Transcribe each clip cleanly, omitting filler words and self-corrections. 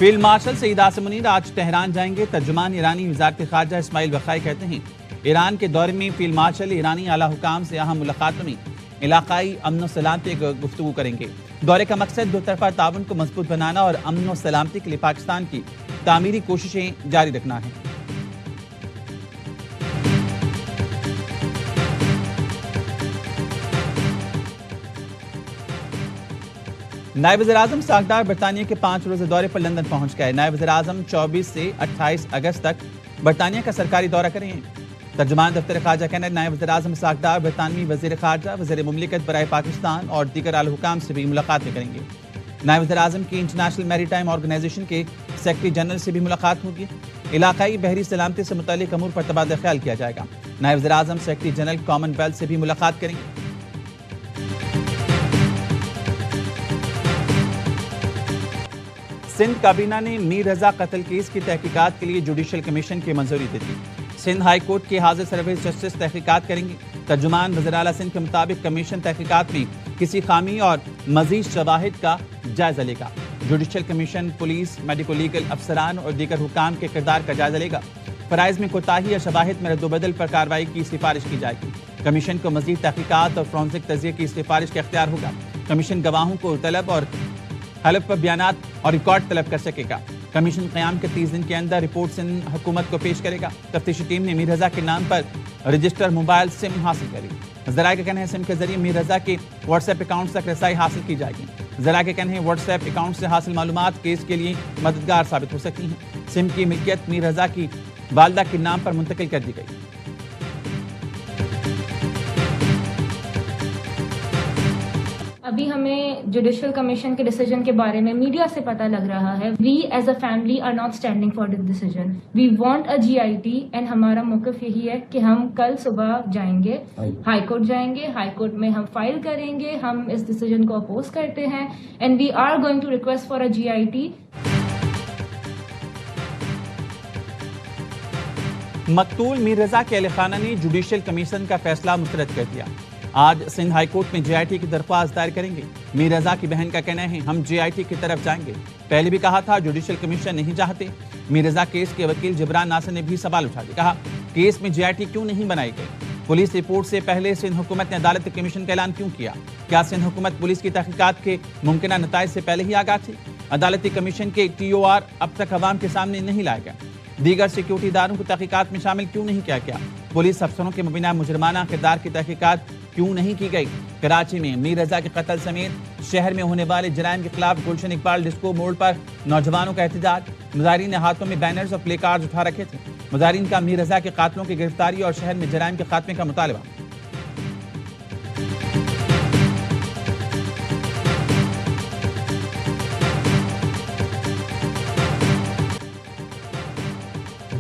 Field marshal سعید عاصم منیر آج Tehran جائیں گے۔ ترجمان ایرانی وزارت خارجہ اسماعیل بقائی کہتے ہیں ایران کے دورے میں فیلڈ مارشل ایرانی اعلیٰ حکام سے اہم ملاقاتوں میں علاقائی امن و سلامتی کی گفتگو کریں گے۔ دورے کا مقصد دو طرفہ تعاون کو مضبوط بنانا اور امن و سلامتی کے لیے پاکستان کی تعمیری کوششیں جاری رکھنا ہے۔ نائب وزیر اعظم ساکھدار برطانیہ کے 5 روزہ دورے پر لندن پہنچ گئے۔ نائب وزیر اعظم 24 سے 28 اگست تک برطانیہ کا سرکاری دورہ کریں گے۔ ترجمان دفتر خارجہ کہنا ہے نائب وزیر اعظم ساکھدار برطانوی وزیر خارجہ، وزیر مملکت برائے پاکستان اور دیگر اعلیٰ حکام سے بھی ملاقاتیں کریں گے۔ نائب وزیر اعظم کی انٹرنیشنل میری ٹائم آرگنائزیشن کے سیکرٹری جنرل سے بھی ملاقات ہوگی۔ علاقائی بحری سلامتی سے متعلق امور پر تبادلہ خیال کیا جائے گا۔ نائب وزیر اعظم سیکرٹری جنرل کامن ویلتھ سے بھی ملاقات کریں گے۔ سندھ کابینہ نے میر رضا قتل کیس کی تحقیقات کے لیے جوڈیشل کمیشن کی منظوری دے دی۔ سندھ ہائی کورٹ کے حاضر سروس جسٹس تحقیقات کریں گے۔ ترجمان وزیر اعلیٰ سندھ کے مطابق کمیشن تحقیقات میں کسی خامی اور مزید شواہد کا جائزہ لے گا۔ Judicial commission police, medico legal افسران اور دیگر حکام کے کردار کا جائزہ لے گا۔ فرائض میں کوتاہی یا شواہد میں رد و بدل پر کارروائی کی سفارش کی جائے گی۔ کمیشن کو مزید تحقیقات اور فورنزک تجزیے کی سفارش کا اختیار ہوگا۔ کمیشن گواہوں کو طلب اور حلف پر بیانات اور ریکارڈ طلب کر سکے گا۔ کمیشن قیام کے 30 دن کے اندر رپورٹ سندھ حکومت کو پیش کرے گا۔ تفتیشی ٹیم نے میر رضا کے نام پر رجسٹر موبائل سم حاصل کری۔ ذرائع کا کہنا ہے سم کے ذریعے میر رضا کے واٹس ایپ اکاؤنٹ تک رسائی حاصل کی جائے گی۔ ذرائع کا کہنا ہے واٹس ایپ اکاؤنٹ سے حاصل معلومات کیس کے لیے مددگار ثابت ہو سکتی ہیں۔ سم کی ملکیت میر رضا کی والدہ کے نام پر منتقل کر دی گئی۔ ابھی ہمیں جوڈیشل کمیشن کے ڈیسیجن کے بارے میں میڈیا سے پتہ لگ رہا ہے۔ We as a family are not standing for this decision. We want a GIT and ہمارا موقف یہی ہے کہ ہم کل صبح جائیں گے، ہائی کورٹ جائیں گے، ہائی کورٹ میں ہم فائل کریں گے، ہم اس ڈیسیجن کو اپوز کرتے ہیں and we are going to request for a GIT۔ مقتول میر رضا کے اہل خانہ نے جوڈیشل کمیشن کا فیصلہ مسترد کر دیا۔ آج سندھ ہائی کورٹ میں GIT کی درخواست دائر کریں گے۔ میر رضا کی بہن کا کہنا ہے ہم GIT کی طرف جائیں گے۔ پہلے بھی کہا تھا جوڈیشل کمیشن نہیں چاہتے۔ میر رضا کیس کے وکیل جبران ناصر نے بھی سوال اٹھا دیا، کہا کیس میں GIT کیوں نہیں بنائی گئی؟ پولیس رپورٹ سے پہلے سندھ حکومت نے عدالت کمیشن کا اعلان کیوں کیا؟ کیا سندھ حکومت پولیس کی تحقیقات کے ممکنہ نتائج سے پہلے ہی آگاہ تھی؟ عدالتی کمیشن کے TOR اب تک عوام کے سامنے نہیں لائے گئے۔ دیگر سیکیورٹی اداروں کو تحقیقات میں شامل کیوں نہیں کیا گیا؟ پولیس افسروں کے مبینہ مجرمانہ کردار کی تحقیقات کیوں نہیں کی گئی؟ کراچی میں میر رضا کے قتل سمیت شہر میں ہونے والے جرائم کے خلاف گلشن اقبال ڈسکو موڑ پر نوجوانوں کا احتجاج۔ مظاہرین نے ہاتھوں میں بینرز اور پلے کارڈز اٹھا رکھے تھے۔ مظاہرین کا میر رضا کے قاتلوں کی گرفتاری اور شہر میں جرائم کے خاتمے کا مطالبہ۔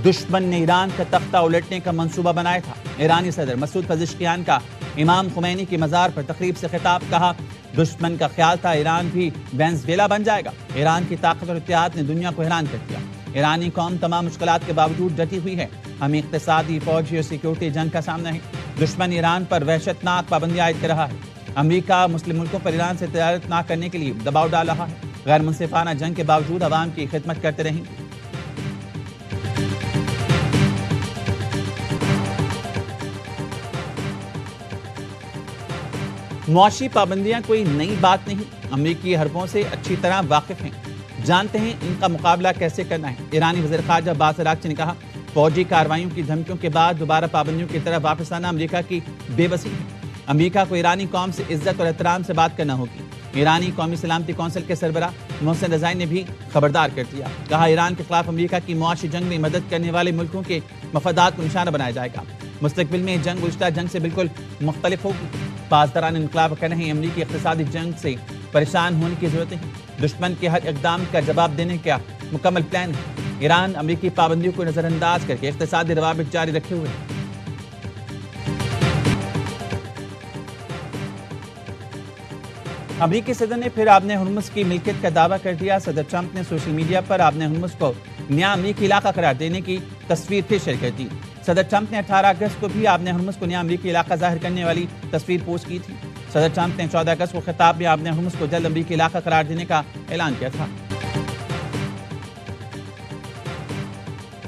دشمن نے ایران کا تختہ الٹنے کا منصوبہ بنایا تھا۔ ایرانی صدر مسعود پزشکیان کا امام خمینی کی مزار پر تقریب سے خطاب، کہا دشمن کا خیال تھا ایران بھی وینزویلا بن جائے گا۔ ایران کی طاقت اور اتحاد نے دنیا کو حیران کر دیا۔ ایرانی قوم تمام مشکلات کے باوجود ڈٹی ہوئی ہے۔ ہمیں اقتصادی، فوجی اور سیکیورٹی جنگ کا سامنا ہے۔ دشمن ایران پر وحشت ناک پابندیاں عائد کر رہا ہے۔ امریکہ مسلم ملکوں پر ایران سے تجارت نہ کرنے کے لیے دباؤ ڈال رہا ہے۔ غیر منصفانہ جنگ کے باوجود عوام کی خدمت کرتے رہیں گے۔ معاشی پابندیاں کوئی نئی بات نہیں، امریکی حربوں سے اچھی طرح واقف ہیں، جانتے ہیں ان کا مقابلہ کیسے کرنا ہے۔ ایرانی وزیر خارجہ عباس عراقچی نے کہا فوجی کارروائیوں کی دھمکیوں کے بعد دوبارہ پابندیوں کی طرف واپس آنا امریکہ کی بے بسی ہے۔ امریکہ کو ایرانی قوم سے عزت اور احترام سے بات کرنا ہوگی۔ ایرانی قومی سلامتی کونسل کے سربراہ محسن رضائی نے بھی خبردار کر دیا، کہا ایران کے خلاف امریکہ کی معاشی جنگ میں مدد کرنے والے ملکوں کے مفادات کو نشانہ بنایا جائے گا۔ مستقبل میں جنگ گزشتہ جنگ سے بالکل مختلف ہوگی۔ پاسداران انقلاب کہنا ہے امریکی اقتصادی جنگ سے پریشان ہونے کی ضرورت ہے۔ دشمن کے ہر اقدام کا جواب دینے کا مکمل پلان ہے۔ ایران امریکی پابندیوں کو نظر انداز کر کے اقتصادی روابط جاری رکھے ہوئے ہیں۔ امریکی صدر نے پھر آبِ ہرمز کی ملکیت کا دعویٰ کر دیا۔ صدر ٹرمپ نے سوشل میڈیا پر آبِ ہرمز کو نیا امریکی علاقہ قرار دینے کی تصویر پھر شیئر کر دی۔ صدر ٹرمپ نے 18 اگست کو بھی آبِ ہرمز کو نیا امریکی علاقہ ظاہر کرنے والی تصویر پوسٹ کی تھی۔ صدر ٹرمپ نے 14 اگست کو خطاب میں آبِ ہرمز کو جلد امریکی علاقہ قرار دینے کا اعلان کیا تھا۔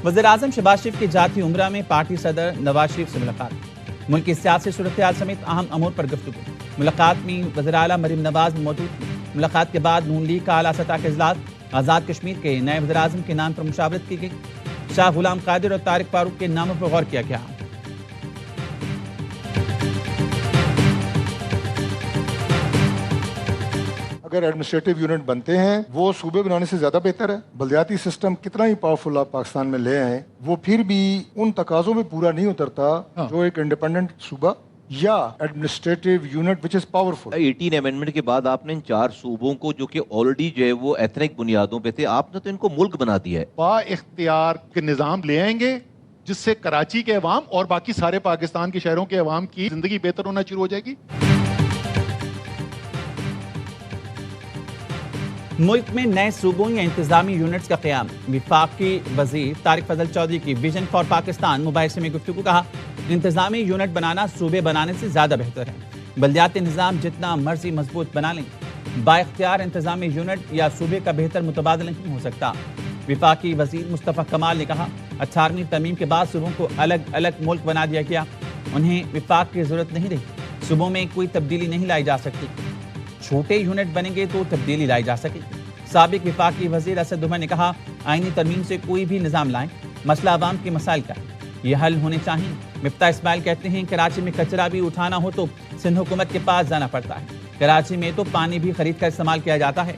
वज़ीर-ए-आज़म शहबाज शरीफ की जाती उम्रा में पार्टी सदर नवाज शरीफ से मुलाकात। मुल्क की सियासी सूरत-ए-हाल समेत अहम अमूर पर गुफ्तगू। मुलाकात में वज़ीर आला मरीम नवाज मौजूद थी। मुलाकात के बाद नून लीग का आला सतह का इजलास। आज़ाद कश्मीर के नए वज़ीर-ए-आज़म के नाम पर मुशावरत की गई। शाह गुलाम कादिर और तारिक फारूक के नामों पर गौर किया गया। अगर एडमिनिस्ट्रेटिव यूनिट बनते हैं वो सूबे बनाने से ज्यादा बेहतर है। बलदियाती सिस्टम कितना ही पावरफुल आप पाकिस्तान में ले आए, वो फिर भी उन तकाजों में पूरा नहीं उतरता जो एक इंडिपेंडेंट सूबा या administrative unit which is powerful. 18 amendment के बाद आपने इन 4 सूबों को जो कि ऑलरेडी जो है वो एथनिक बुनियादों पे थे, आपने तो इनको मुल्क बना दिया है। बा इख्तियार के निज़ाम ले आएंगे जिससे कराची के अवाम और बाकी सारे पाकिस्तान के शहरों के अवाम की जिंदगी बेहतर होना शुरू हो जाएगी। मुल्क में नए सूबों या इंतजामी यूनिट्स का क़याम। वफाकी वजीर तारिक फजल चौधरी की विजन फॉर पाकिस्तान मुबाहिसे में गुफ्तगू। कहा, इंतजामी यूनिट बनाना सूबे बनाने से ज़्यादा बेहतर है। बल्दियाती निज़ाम जितना मर्जी मजबूत बना लें, बाइख्तियार इंतजामी यूनिट या सूबे का बेहतर मुतबादल नहीं हो सकता। वफाकी वजीर मुस्तफ़ा कमाल ने कहा, 18वीं तरमीम के बाद सूबों को अलग अलग मुल्क बना दिया गया। उन्हें विफाक की ज़रूरत नहीं रही। सूबों में कोई तब्दीली नहीं लाई जा सकती। छोटे यूनिट बनेंगे तो तब्दीली लाई जा सकेगी। साबिक वफाकी वजीर असद उमर ने कहा, आईनी तरमीम से कोई भी निज़ाम लाएं, मसला अवाम के मसाइल का ये हल होने चाहिए। मिफ्ता इस्माइल कहते हैं, कराची में कचरा भी उठाना हो तो सिंध हुकूमत के पास जाना पड़ता है। कराची में तो पानी भी खरीद कर इस्तेमाल किया जाता है।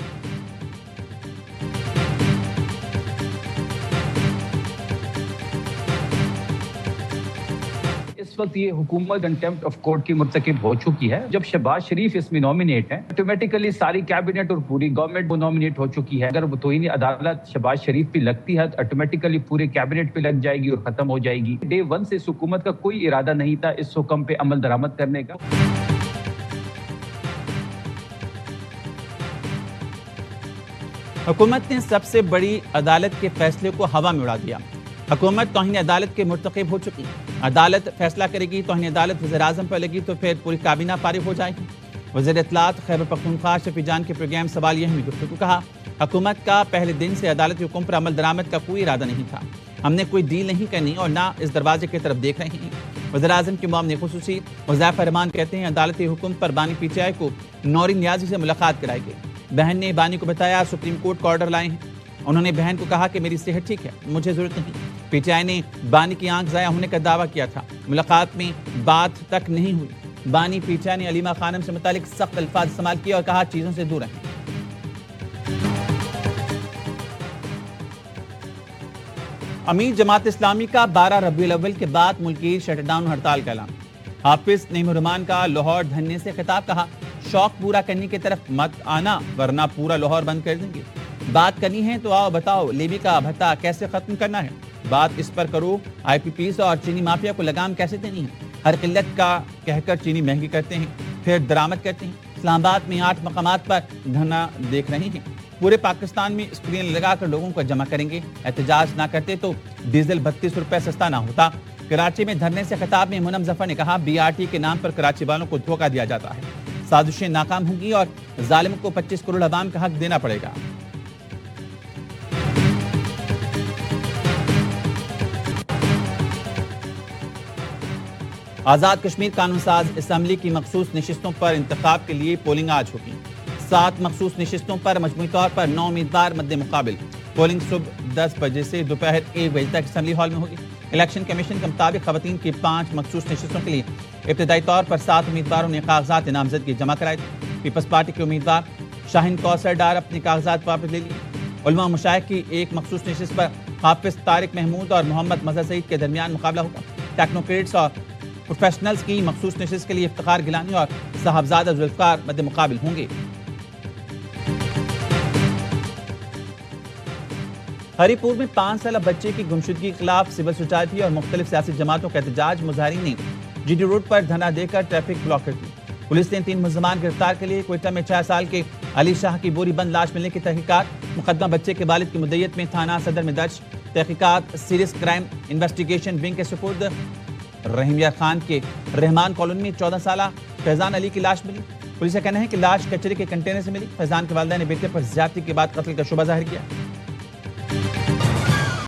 इस वक्त ये हुकूमत कंटेम्प्ट ऑफ कोर्ट की मुर्तकिब हो चुकी है। जब शहबाज शरीफ इसमें नॉमिनेट है, ऑटोमेटिकली सारी कैबिनेट और पूरी गवर्नमेंट वो नॉमिनेट हो चुकी है। अगर वो तौहीन अदालत शहबाज शरीफ पे लगती है तो ऑटोमेटिकली पूरे कैबिनेट पे लग जाएगी और खत्म हो जाएगी। डे 1 से इस हुकूमत का कोई इरादा नहीं था इस हुक्म पे अमल दरामद करने का। हुकूमत ने सबसे बड़ी अदालत के फैसले को हवा में उड़ा दिया। हुकूमत तौहीन अदालत के मुर्तकिब हो चुकी। अदालत फैसला करेगी, तौहीन अदालत वज़ीर-ए-आज़म पर लगी तो फिर पूरी काबीना फारिग हो जाएगी। वज़ीर इत्तलात खैबर पख्तूनख्वा शफी जान के प्रोग्राम सवाल यह में गुफ्तगू। कहा, हुकूमत का पहले दिन से अदालती हुक्म पर अमल दरामद का कोई इरादा नहीं था। हमने कोई डील नहीं करनी और ना इस दरवाजे की तरफ देख रहे हैं। वज़ीर-ए-आज़म के मुआविन खुसूसी हुज़ैफा रहमान कहते हैं, अदालती हुक्म पर बानी पीटीआई को नौरी नियाज़ी से मुलाकात कराई गई। बहन ने बानी को बताया सुप्रीम कोर्ट का ऑर्डर लाए हैं। उन्होंने बहन को कहा कि मेरी सेहत ठीक है, मुझे जरूरत नहीं। पीटीआई ने बानी की आंख ज़ाया होने का दावा किया था। मुलाकात में बात तक नहीं हुई। बानी पीटीआई ने अलीमा खानम से मुतालिक सख्त अल्फाज इस्तेमाल किए और कहा, चीजों से दूर रहें। अमीर जमात इस्लामी का 12 रबीउल अव्वल के बाद मुल्की शटडाउन हड़ताल का ऐलान। हाफिज नईमुर रहमान का लाहौर धरने से खिताब। कहा, शौक पूरा करने की तरफ मत आना वरना पूरा लाहौर बंद कर देंगे। बात करनी है तो आओ बताओ, लेवी का भत्ता कैसे खत्म करना है, बात इस पर करो। IPPs और चीनी माफिया को लगाम कैसे देनी है। हर किल्लत का कहकर चीनी महंगी करते हैं, फिर दरामद करते हैं। इस्लामाबाद में 8 मकामात पर धरना देख रहे हैं। पूरे पाकिस्तान में स्क्रीन लगाकर लोगों को जमा करेंगे। एहतजाज ना करते तो डीजल 32 रुपए सस्ता ना होता। कराची में धरने से खिताब में मुनम जफर ने कहा, BRT के नाम पर कराची वालों को धोखा दिया जाता है। साजिशें नाकाम होंगी और जालिम को 25 करोड़ अवाम का हक देना पड़ेगा। आज़ाद कश्मीर कानून साज असम्बली की मखसूस नशिस्तों पर इंतखाब के लिए पोलिंग आज होगी। 7 मखसूस नशिस्तों पर मजमूई तौर पर 9 उम्मीदवार मद्दे मुकाबिल। पोलिंग सुबह 10 बजे से दोपहर 1 बजे तक असम्बली हॉल में होगी। इलेक्शन कमीशन के मुताबिक खवातीन की 5 मखसूस नशिस्तों के लिए इब्तदाई तौर पर 7 उम्मीदवारों ने कागजात नामजदगी जमा कराए थे। पीपल्स पार्टी के उम्मीदवार शाहीन कौसर डार अपने कागजात वापस ले लिए। उलमा मशाइख की एक मखसूस नशिस्त पर हाफिज तारिक महमूद और मोहम्मद मजहर सईद के दरमियान मुकाबला होगा। टेक्नोक्रेट्स और प्रोफेशनल्स की मखसूस नशिस्त के लिए इफ्तिखार गिलानी और साहबजादा जुल्फकार मद्दे मुकाबिल होंगे। हरीपुर में 5 साल बच्चे की गुमशुदगी के खिलाफ सिविल सोसाइटी और मुख्तलिफ सियासी जमातों का एहतजाज। मुजाहिरीन ने GD रोड पर धरना देकर ट्रैफिक ब्लॉक कर दी। पुलिस ने 3 मुल्ज़िमान गिरफ्तार के लिए। क्वेटा में 6 साल के अली शाह की बोरी बंद लाश मिलने की तहकीकात। मुकदमा बच्चे के वालिद की मुद्दत में थाना सदर में दर्ज। तहकीकात सीरियस क्राइम इन्वेस्टिगेशन विंग के सुपुर्द। रहीम खान के रहमान कॉलोनी में 14 साल फैजान अली की लाश मिली। पुलिस का कहना है कि लाश कचरे के कंटेनर से मिली। फैजान के वालिदैन ने बेटे पर ज्यादती के बाद कत्ल का शुबा जाहिर किया।